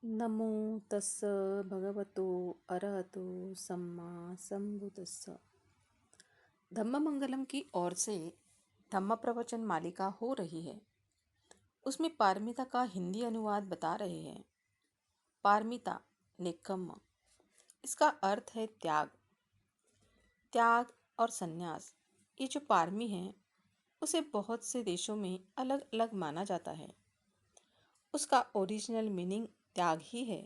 नमो तस्स भगवतो अरहतो सम्मा संबुद्तस्स। धम्ममंगलम की ओर से धम्म प्रवचन मालिका हो रही है। उसमें पारमिता का हिंदी अनुवाद बता रहे हैं। पारमिता निक्कम, इसका अर्थ है त्याग। त्याग और संन्यास, ये जो पारमी है उसे बहुत से देशों में अलग अलग माना जाता है। उसका ओरिजिनल मीनिंग त्याग ही है।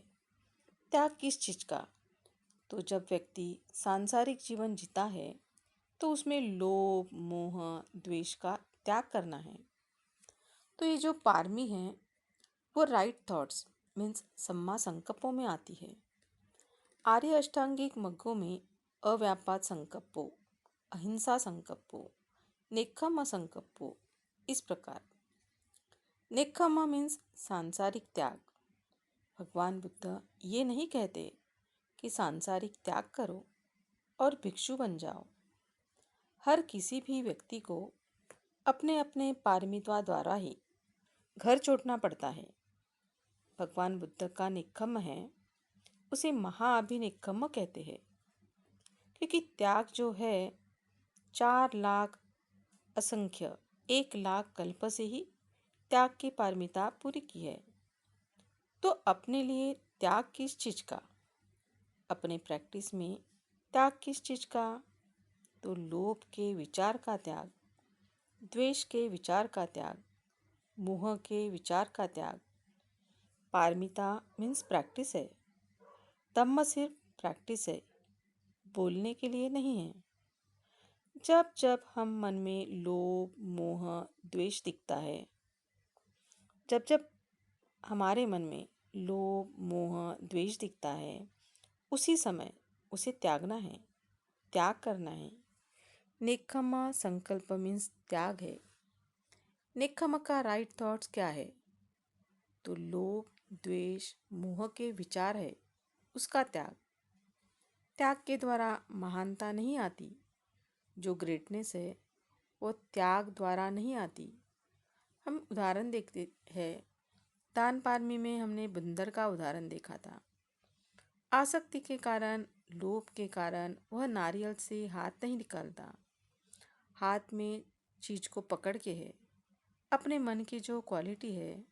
त्याग किस चीज़ का? तो जब व्यक्ति सांसारिक जीवन जीता है तो उसमें लोभ मोह द्वेष का त्याग करना है। तो ये जो पारमी है वो राइट थॉट्स मीन्स सम्मा संकल्पों में आती है। आर्य अष्टांगिक मग्गों में अव्यापाद संकल्पो, अहिंसा संकल्पो, नेक्खम्म संकल्पो, इस प्रकार। नेक्खम्म मीन्स सांसारिक त्याग। भगवान बुद्ध ये नहीं कहते कि सांसारिक त्याग करो और भिक्षु बन जाओ। हर किसी भी व्यक्ति को अपने अपने पारमिता द्वारा ही घर छोड़ना पड़ता है। भगवान बुद्ध का निक्कम है उसे महाअभिनिक्कम कहते हैं, क्योंकि त्याग जो है 4 लाख असंख्य 1 लाख कल्प से ही त्याग की पारमिता पूरी की है। तो अपने लिए त्याग किस चीज का? अपने प्रैक्टिस में त्याग किस चीज का? तो लोभ के विचार का त्याग, द्वेष के विचार का त्याग, मोह के विचार का त्याग। पारमिता मीन्स प्रैक्टिस है। धम्म सिर्फ प्रैक्टिस है, बोलने के लिए नहीं है। जब जब हम मन में लोभ मोह द्वेष दिखता है, जब जब हमारे मन में लोभ मोह द्वेष दिखता है, उसी समय उसे त्यागना है, त्याग करना है। नेक्खम्मा संकल्प मीन्स त्याग है। नेक्खम्मा का राइट थॉट्स क्या है? तो लोभ द्वेष मोह के विचार है, उसका त्याग। त्याग के द्वारा महानता नहीं आती। जो ग्रेटनेस है वो त्याग द्वारा नहीं आती। हम उदाहरण देखते हैं, दान पारमी में हमने बंदर का उदाहरण देखा था। आसक्ति के कारण, लोभ के कारण वह नारियल से हाथ नहीं निकालता। हाथ में चीज को पकड़ के है। अपने मन की जो क्वालिटी है,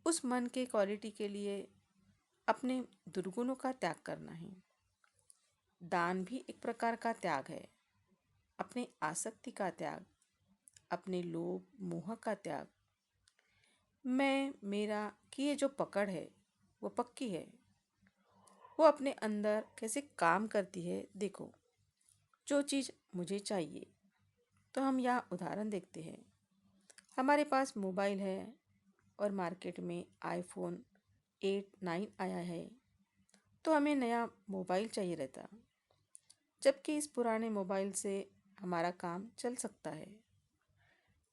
उस मन के क्वालिटी के लिए अपने दुर्गुणों का त्याग करना है। दान भी एक प्रकार का त्याग है। अपने आसक्ति का त्याग, अपने लोभ मोह का त्याग। मैं मेरा की ये जो पकड़ है वो पक्की है। वो अपने अंदर कैसे काम करती है देखो। जो चीज़ मुझे चाहिए, तो हम यहाँ उदाहरण देखते हैं। हमारे पास मोबाइल है और मार्केट में आईफोन 8 9 आया है, तो हमें नया मोबाइल चाहिए रहता, जबकि इस पुराने मोबाइल से हमारा काम चल सकता है।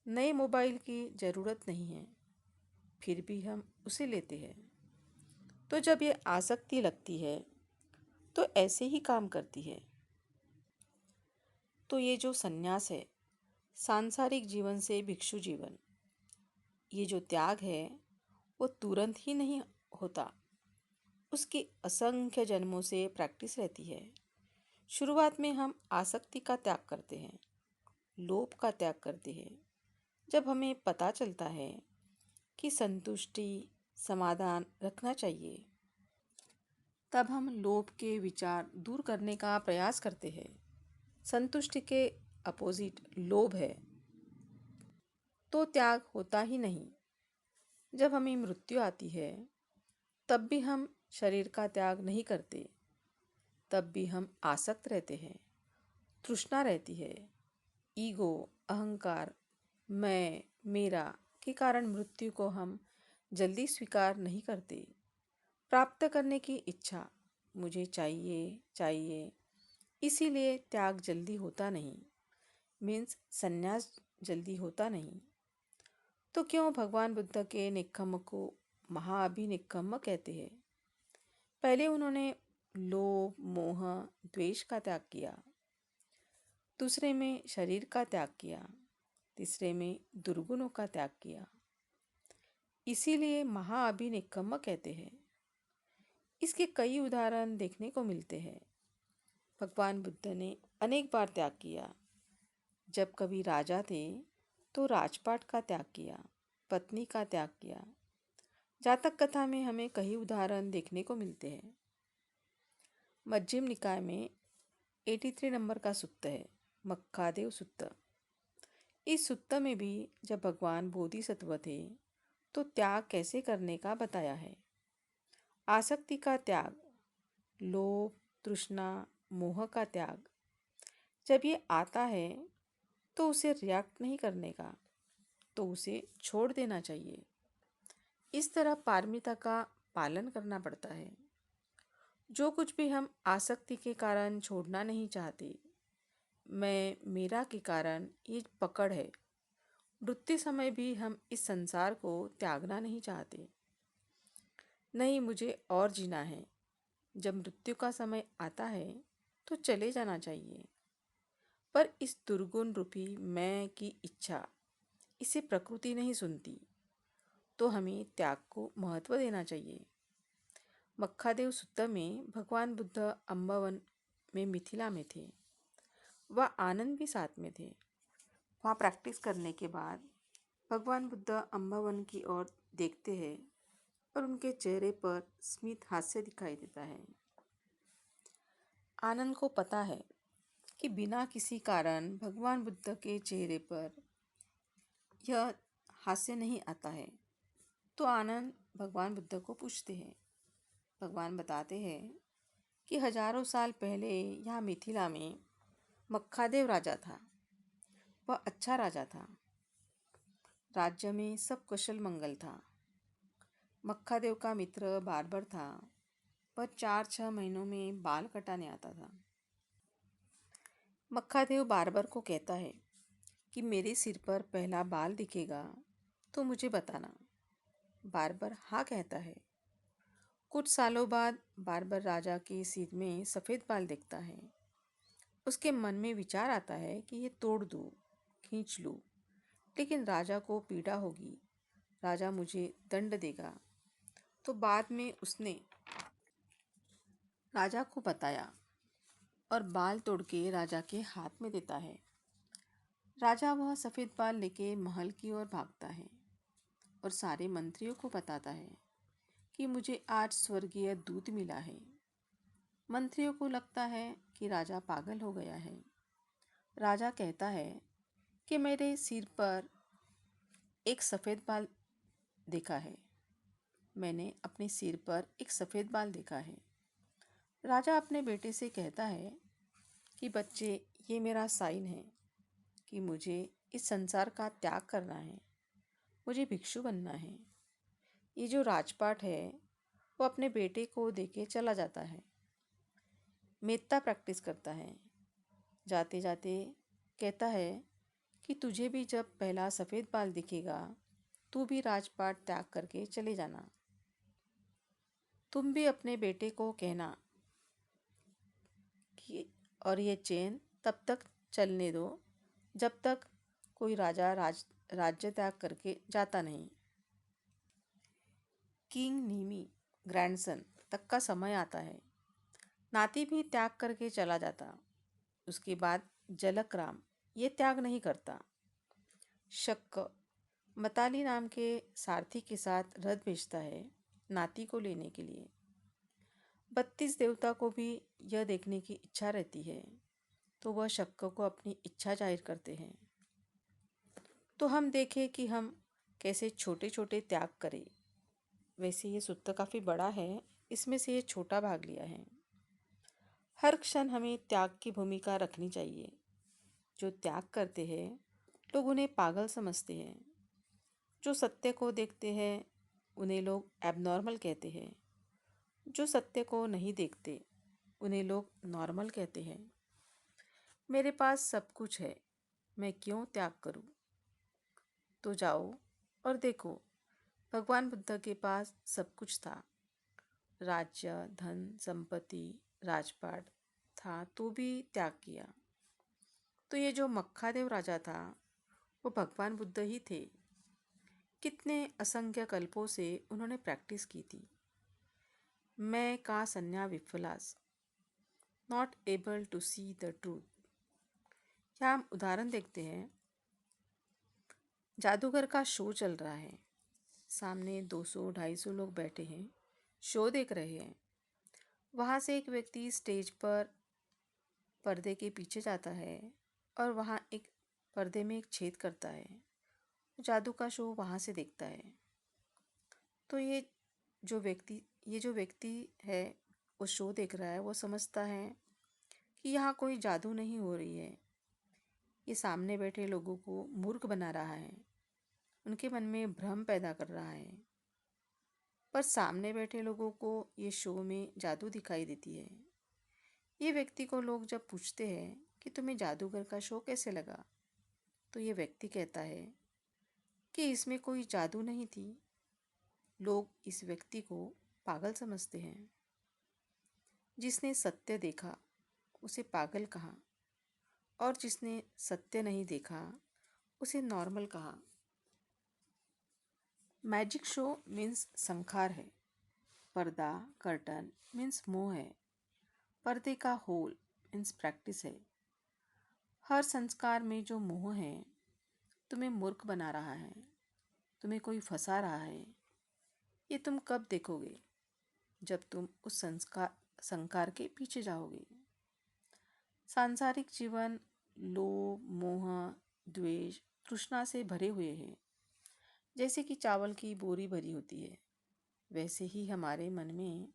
नए मोबाइल की ज़रूरत नहीं है, फिर भी हम उसे लेते हैं। तो जब ये आसक्ति लगती है तो ऐसे ही काम करती है। तो ये जो सन्यास है, सांसारिक जीवन से भिक्षु जीवन, ये जो त्याग है वो तुरंत ही नहीं होता। उसकी असंख्य जन्मों से प्रैक्टिस रहती है। शुरुआत में हम आसक्ति का त्याग करते हैं, लोभ का त्याग करते हैं। जब हमें पता चलता है कि संतुष्टि समाधान रखना चाहिए, तब हम लोभ के विचार दूर करने का प्रयास करते हैं। संतुष्टि के अपोजिट लोभ है, तो त्याग होता ही नहीं। जब हमें मृत्यु आती है तब भी हम शरीर का त्याग नहीं करते, तब भी हम आसक्त रहते हैं। तृष्णा रहती है। ईगो अहंकार मैं मेरा के कारण मृत्यु को हम जल्दी स्वीकार नहीं करते। प्राप्त करने की इच्छा, मुझे चाहिए चाहिए, इसीलिए त्याग जल्दी होता नहीं, मीन्स संन्यास जल्दी होता नहीं। तो क्यों भगवान बुद्ध के निक्कम को महाअभिनिक्कम कहते हैं? पहले उन्होंने लोभ मोह द्वेष का त्याग किया, दूसरे में शरीर का त्याग किया, तीसरे में दुर्गुणों का त्याग किया। इसीलिए महाअभिनिक्कम कहते हैं। इसके कई उदाहरण देखने को मिलते हैं। भगवान बुद्ध ने अनेक बार त्याग किया। जब कभी राजा थे तो राजपाट का त्याग किया, पत्नी का त्याग किया। जातक कथा में हमें कई उदाहरण देखने को मिलते हैं। मध्यम निकाय में 83 नंबर का सुत्त है, मक्खादेव सुत्त। इस सुत्त में भी जब भगवान बोधिसत्व थे तो त्याग कैसे करने का बताया है। आसक्ति का त्याग, लोभ, तृष्णा, मोह का त्याग। जब ये आता है तो उसे रिएक्ट नहीं करने का, तो उसे छोड़ देना चाहिए। इस तरह पारमिता का पालन करना पड़ता है। जो कुछ भी हम आसक्ति के कारण छोड़ना नहीं चाहते, मैं मेरा के कारण ये पकड़ है, मृत्यु समय भी हम इस संसार को त्यागना नहीं चाहते। नहीं, मुझे और जीना है। जब मृत्यु का समय आता है तो चले जाना चाहिए। पर इस दुर्गुण रूपी मैं की इच्छा, इसे प्रकृति नहीं सुनती, तो हमें त्याग को महत्व देना चाहिए। मक्खादेव सुत्त में भगवान बुद्ध अम्बावन में मिथिला में थे। वह आनंद भी साथ में थे। वहाँ प्रैक्टिस करने के बाद भगवान बुद्ध अम्बावन की ओर देखते हैं और उनके चेहरे पर स्मित हास्य दिखाई देता है। आनंद को पता है कि बिना किसी कारण भगवान बुद्ध के चेहरे पर यह हास्य नहीं आता है। तो आनंद भगवान बुद्ध को पूछते हैं। भगवान बताते हैं कि हजारों साल पहले यहाँ मिथिला में मक्खादेव राजा था। वह अच्छा राजा था। राज्य में सब कुशल मंगल था। मक्खादेव का मित्र बार्बर था। वह 4-6 महीनों में बाल कटाने आता था। मक्खादेव बार्बर को कहता है कि मेरे सिर पर पहला बाल दिखेगा तो मुझे बताना। बार्बर हाँ कहता है। कुछ सालों बाद बार्बर राजा के सिर में सफ़ेद बाल देखता है। उसके मन में विचार आता है कि ये तोड़ दूँ, खींच लूँ, लेकिन राजा को पीड़ा होगी, राजा मुझे दंड देगा। तो बाद में उसने राजा को बताया और बाल तोड़ के राजा के हाथ में देता है। राजा वह सफ़ेद बाल लेके महल की ओर भागता है और सारे मंत्रियों को बताता है कि मुझे आज स्वर्गीय दूत मिला है। मंत्रियों को लगता है कि राजा पागल हो गया है। राजा कहता है कि मेरे सिर पर एक सफ़ेद बाल देखा है। मैंने अपने सिर पर एक सफ़ेद बाल देखा है। राजा अपने बेटे से कहता है कि बच्चे, ये मेरा साइन है कि मुझे इस संसार का त्याग करना है, मुझे भिक्षु बनना है। ये जो राजपाट है वो अपने बेटे को देके चला जाता है। मेत्ता प्रैक्टिस करता है। जाते जाते कहता है कि तुझे भी जब पहला सफ़ेद बाल दिखेगा तू भी राजपाट त्याग करके चले जाना। तुम भी अपने बेटे को कहना कि और ये चेन तब तक चलने दो जब तक कोई राजा राज्य त्याग करके जाता नहीं। किंग नीमी ग्रैंडसन तक का समय आता है। नाती भी त्याग करके चला जाता। उसके बाद जलक राम ये त्याग नहीं करता। शक मताली नाम के सारथी के साथ रथ भेजता है नाती को लेने के लिए। 32 देवता को भी यह देखने की इच्छा रहती है, तो वह शक को अपनी इच्छा जाहिर करते हैं। तो हम देखें कि हम कैसे छोटे छोटे त्याग करें। वैसे ये सूत्र काफ़ी बड़ा है, इसमें से ये छोटा भाग लिया है। हर क्षण हमें त्याग की भूमिका रखनी चाहिए। जो त्याग करते हैं लोग उन्हें पागल समझते हैं। जो सत्य को देखते हैं उन्हें लोग एबनॉर्मल कहते हैं। जो सत्य को नहीं देखते उन्हें लोग नॉर्मल कहते हैं। मेरे पास सब कुछ है, मैं क्यों त्याग करूं? तो जाओ और देखो, भगवान बुद्ध के पास सब कुछ था। राज्य, धन, संपत्ति, राजपाट था तो भी त्याग किया। तो ये जो मक्खादेव राजा था वो भगवान बुद्ध ही थे। कितने असंख्य कल्पों से उन्होंने प्रैक्टिस की थी। मैं का संज्ञा विफलास, not able to see the truth. क्या हम उदाहरण देखते हैं। जादूगर का शो चल रहा है, सामने 200-250 लोग बैठे हैं, शो देख रहे हैं। वहाँ से एक व्यक्ति स्टेज पर पर्दे के पीछे जाता है और वहाँ एक पर्दे में एक छेद करता है। जादू का शो वहाँ से देखता है। तो ये जो व्यक्ति है, वो शो देख रहा है, वो समझता है कि यहाँ कोई जादू नहीं हो रही है। ये सामने बैठे लोगों को मूर्ख बना रहा है, उनके मन में भ्रम पैदा कर रहा है। पर सामने बैठे लोगों को ये शो में जादू दिखाई देती है। ये व्यक्ति को लोग जब पूछते हैं कि तुम्हें जादूगर का शो कैसे लगा, तो ये व्यक्ति कहता है कि इसमें कोई जादू नहीं थी। लोग इस व्यक्ति को पागल समझते हैं। जिसने सत्य देखा उसे पागल कहा, और जिसने सत्य नहीं देखा उसे नॉर्मल कहा। मैजिक शो मीन्स संखार है। पर्दा कर्टन मीन्स मोह है। पर्दे का होल मीन्स प्रैक्टिस है। हर संस्कार में जो मोह है तुम्हें मूर्ख बना रहा है, तुम्हें कोई फंसा रहा है। ये तुम कब देखोगे? जब तुम उस संस्कार के पीछे जाओगे। सांसारिक जीवन लोभ, मोह, द्वेष, तृष्णा से भरे हुए हैं। जैसे कि चावल की बोरी भरी होती है, वैसे ही हमारे मन में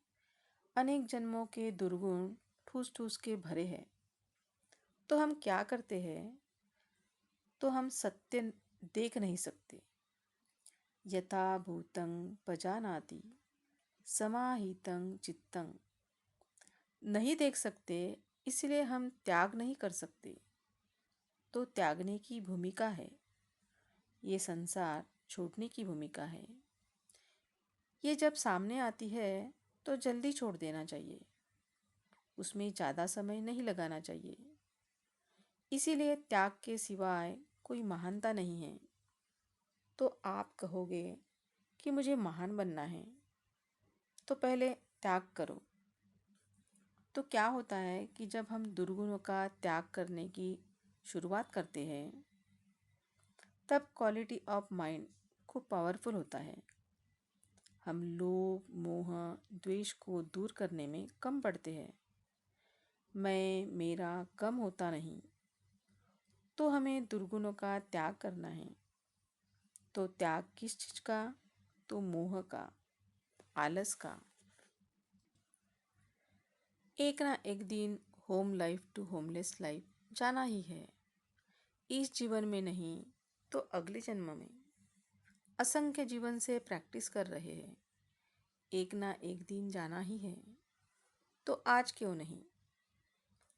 अनेक जन्मों के दुर्गुण ठूस ठूस के भरे हैं। तो हम क्या करते हैं? तो हम सत्य देख नहीं सकते। यथा भूतं पजानाति समाहितं चित्तं। नहीं देख सकते, इसलिए हम त्याग नहीं कर सकते। तो त्यागने की भूमिका है, ये संसार छोड़ने की भूमिका है। ये जब सामने आती है तो जल्दी छोड़ देना चाहिए, उसमें ज़्यादा समय नहीं लगाना चाहिए। इसीलिए त्याग के सिवाय कोई महानता नहीं है। तो आप कहोगे कि मुझे महान बनना है, तो पहले त्याग करो। तो क्या होता है कि जब हम दुर्गुणों का त्याग करने की शुरुआत करते हैं, तब क्वालिटी ऑफ माइंड खूब पावरफुल होता है। हम लोभ, मोह, द्वेष को दूर करने में कम पड़ते हैं। मैं मेरा कम होता नहीं। तो हमें दुर्गुणों का त्याग करना है। तो त्याग किस चीज़ का? तो मोह का, आलस का। एक ना एक दिन home life to homeless life जाना ही है। इस जीवन में नहीं तो अगले जन्म में। असंख्य जीवन से प्रैक्टिस कर रहे हैं, एक ना एक दिन जाना ही है। तो आज क्यों नहीं?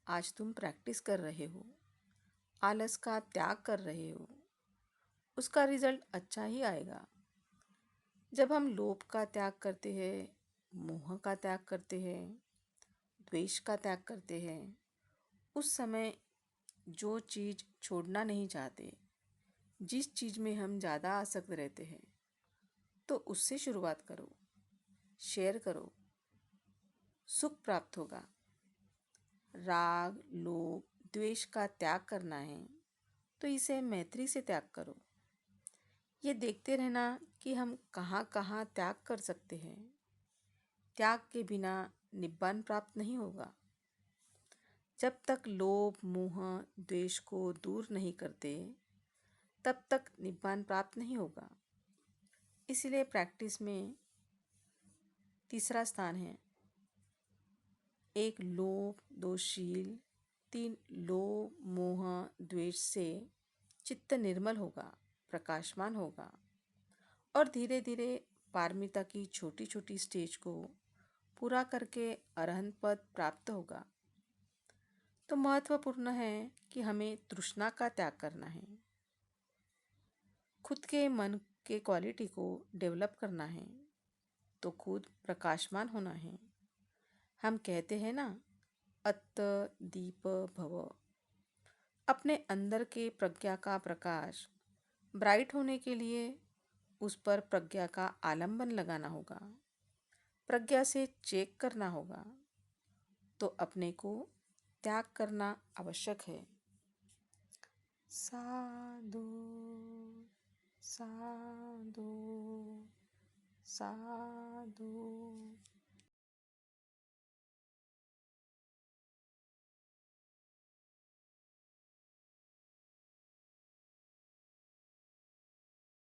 आज तुम प्रैक्टिस कर रहे हो, आलस का त्याग कर रहे हो, उसका रिजल्ट अच्छा ही आएगा। जब हम लोभ का त्याग करते हैं, मोह का त्याग करते हैं, द्वेष का त्याग करते हैं, उस समय जो चीज़ छोड़ना नहीं चाहते, जिस चीज़ में हम ज़्यादा आसक्त रहते हैं, तो उससे शुरुआत करो, शेयर करो, सुख प्राप्त होगा। राग, लोभ, द्वेष का त्याग करना है तो इसे मैत्री से त्याग करो। ये देखते रहना कि हम कहाँ कहाँ त्याग कर सकते हैं। त्याग के बिना निब्बान प्राप्त नहीं होगा। जब तक लोभ, मोह, द्वेष को दूर नहीं करते, तब तक निब्बान प्राप्त नहीं होगा। इसलिए प्रैक्टिस में तीसरा स्थान है। 1 लोभ, 2 शील, 3 लोभ, मोह, द्वेष से चित्त निर्मल होगा, प्रकाशमान होगा और धीरे धीरे पारमिता की छोटी छोटी स्टेज को पूरा करके अरहंत पद प्राप्त होगा। तो महत्वपूर्ण है कि हमें तृष्णा का त्याग करना है, खुद के मन के क्वालिटी को डेवलप करना है, तो खुद प्रकाशमान होना है। हम कहते हैं ना, अत्त दीप भव। अपने अंदर के प्रज्ञा का प्रकाश ब्राइट होने के लिए उस पर प्रज्ञा का आलंबन लगाना होगा। प्रज्ञा से चेक करना होगा तो अपने को त्याग करना आवश्यक है। साधु साधु साधु।